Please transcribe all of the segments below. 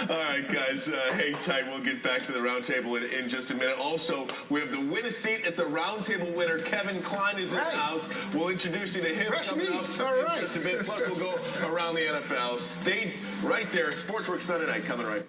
All right, guys, hang tight. We'll get back to the roundtable in just a minute. Also, we have the win a seat at the roundtable winner. Kevin Cline is in the house. We'll introduce you to him coming up in just a bit. Plus, we'll go around the NFL. Stay right there. Sportsworks Sunday Night coming right.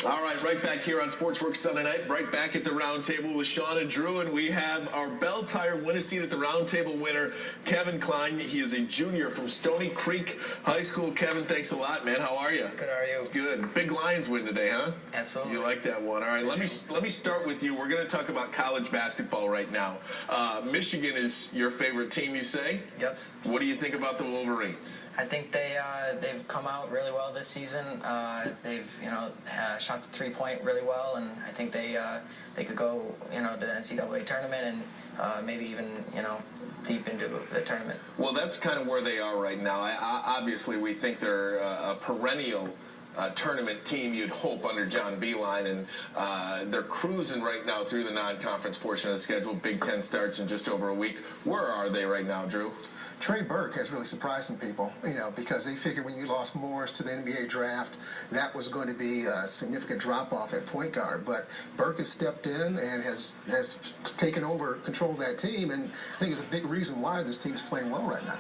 All right, right back here on Sportsworks Sunday Night, right back at the roundtable with Sean and Drew, and we have our Bell Tire win a seat at the roundtable winner, Kevin Cline. He is a junior from Stony Creek High School. Kevin, thanks a lot, man. How are you? Good, how are you? Good. Big Lions win today, huh? Absolutely. You like that one. All right, let me start with you. We're going to talk about college basketball right now. Michigan is your favorite team, you say? Yep. What do you think about the Wolverines? I think they've come out really well this season. They've shot the three-point really well, and I think they could go to the NCAA tournament and maybe even deep into the tournament. Well, that's kind of where they are right now. Obviously, we think they're a perennial tournament team, you'd hope, under John Beeline, and they're cruising right now through the non-conference portion of the schedule. Big Ten starts in just over a week. Where are they right now, Drew? Trey Burke has really surprised some people, because they figured when you lost Morris to the NBA draft, that was going to be a significant drop-off at point guard. But Burke has stepped in and has taken over control of that team, and I think it's a big reason why this team's playing well right now.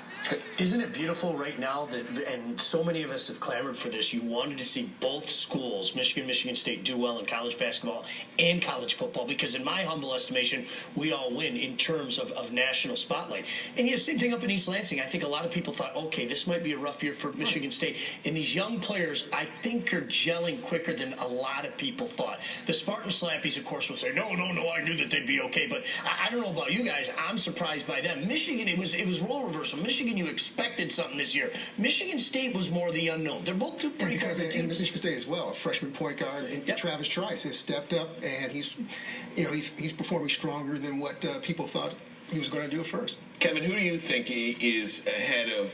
Isn't it beautiful right now that, and so many of us have clamored for this, you wanted to see both schools, Michigan, Michigan State, do well in college basketball and college football, because in my humble estimation, we all win in terms of national spotlight. And the same thing up in East Lansing. I think a lot of people thought, okay, this might be a rough year for Michigan State. And these young players, I think, are gelling quicker than a lot of people thought. The Spartan Slappies, of course, would say, no, I knew that they'd be okay. But I don't know about you guys. I'm surprised by them. Michigan, it was role reversal. Michigan, you expected something this year. Michigan State was more the unknown. They're both two pretty good teams. And Michigan State as well, a freshman point guard, and Travis Trice has stepped up, and he's performing stronger than what people thought he was going to do at first. Kevin, who do you think is ahead of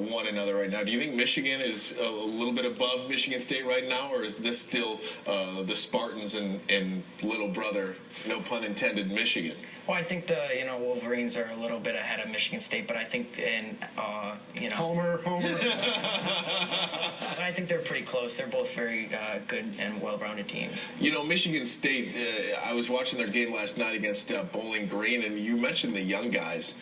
one another right now? Do you think Michigan is a little bit above Michigan State right now, or is this still the Spartans and little brother, no pun intended, Michigan? Well, I think the Wolverines are a little bit ahead of Michigan State, but I think Homer. But I think they're pretty close. They're both very good and well-rounded teams. Michigan State, I was watching their game last night against Bowling Green, and you mentioned the young guys.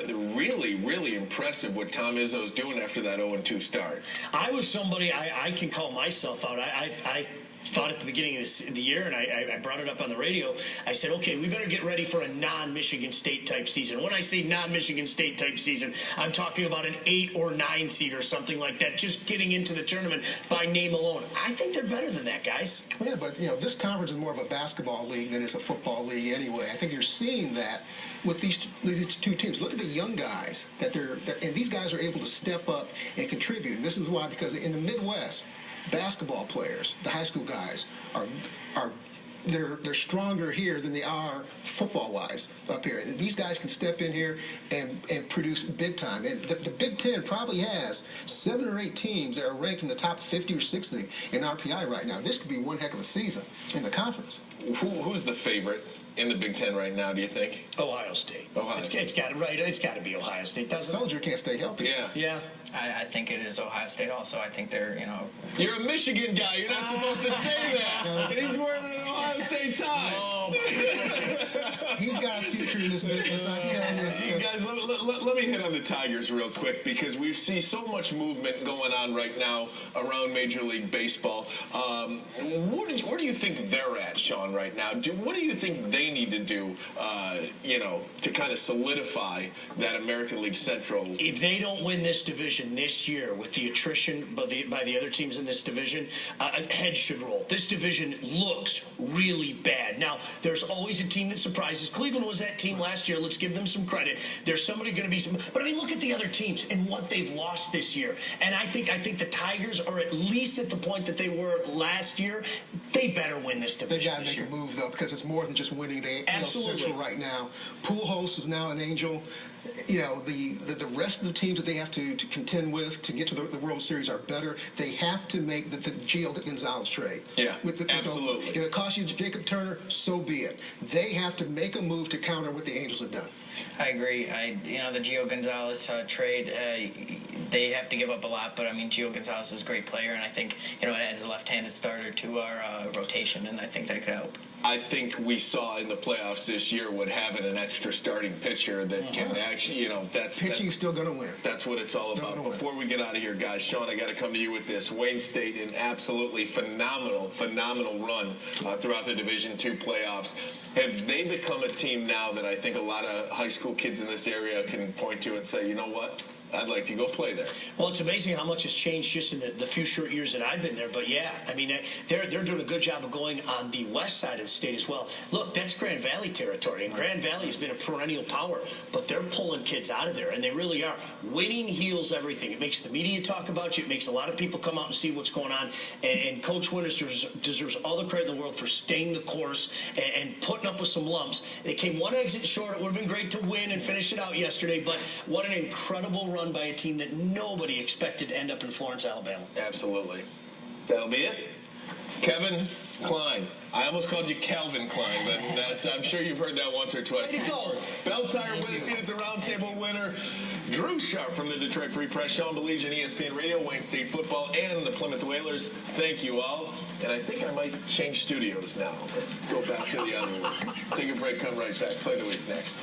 Really, really impressive what Tom Izzo's doing after that 0-2 start. I was somebody, I can call myself out. I thought at the beginning of the year, and I brought it up on the radio, I said, okay, we better get ready for a non-Michigan State type season. When I say non-Michigan State type season, I'm talking about an 8 or 9 seed or something like that, just getting into the tournament by name alone. I think they're better than that, guys. Yeah, but this conference is more of a basketball league than it's a football league anyway. I think you're seeing that with these two teams. Look at the young guys and these guys are able to step up and contribute. And this is why, because in the Midwest, basketball players, the high school guys, they're stronger here than they are football-wise up here. And these guys can step in here and produce big time. And the Big Ten probably has 7 or 8 teams that are ranked in the top 50 or 60 in RPI right now. This could be one heck of a season in the conference. Who's the favorite in the Big Ten right now, do you think? Ohio State. It's got to be Ohio State, doesn't it? Soldier can't stay healthy. Yeah. I think it is Ohio State also. I think they're, You're a Michigan guy. You're not supposed to say that. And he's wearing an Ohio State tie. Oh, my goodness. He's got a future in this business, I'm telling you. Guys, let me hit on the Tigers real quick, because we see so much movement going on right now around Major League Baseball. Where do you think they're at, Sean, right now? What do you think they need to do, to kind of solidify that American League Central? If they don't win this division this year with the attrition by the other teams in this division, heads should roll. This division looks really bad. Now, there's always a team that surprises. Cleveland was that team last year. Let's give them some credit. There's somebody going to be some. But I mean, look at the other teams and what they've lost this year. And I think the Tigers are at least at the point that they were last year. They better win this division. They got to make a move, though, because it's more than just winning the AL Central right now. Pujols is now an Angel. the rest of the teams that they have to contend with to get to the World Series are better. They have to make the Gio Gonzalez trade. Yeah, absolutely. If it costs you Jacob Turner, so be it. They have to make a move to counter what the Angels have done. I agree. The Gio Gonzalez trade, they have to give up a lot, but I mean, Gio Gonzalez is a great player, and I think it adds a left-handed starter to our rotation, and I think that could help. I think we saw in the playoffs this year what having an extra starting pitcher that can actually, pitching's still going to win. That's what it's all about. Before we get out of here, guys, Sean, I got to come to you with this. Wayne State, an absolutely phenomenal run throughout the Division II playoffs. Have they become a team now that I think a lot of high school kids in this area can point to and say, you know what? I'd like to go play there. Well, it's amazing how much has changed just in the few short years that I've been there. But yeah, I mean, they're doing a good job of going on the west side of the state as well. Look, that's Grand Valley territory, and Grand Valley has been a perennial power, but they're pulling kids out of there, and they really are. Winning heals everything. It makes the media talk about you. It makes a lot of people come out and see what's going on. And Coach Winters deserves all the credit in the world for staying the course and putting up with some lumps. They came one exit short. It would have been great to win and finish it out yesterday, but what an incredible run by a team that nobody expected to end up in Florence, Alabama. Absolutely. That'll be it. Kevin Cline. I almost called you Calvin Klein, but I'm sure you've heard that once or twice. Way to go. Bell Tire with a seat at the roundtable winner. Drew Sharp from the Detroit Free Press, Sean Beligian, ESPN Radio, Wayne State Football, and the Plymouth Whalers. Thank you all. And I think I might change studios now. Let's go back to the other one. Take a break, come right back. Play the week next.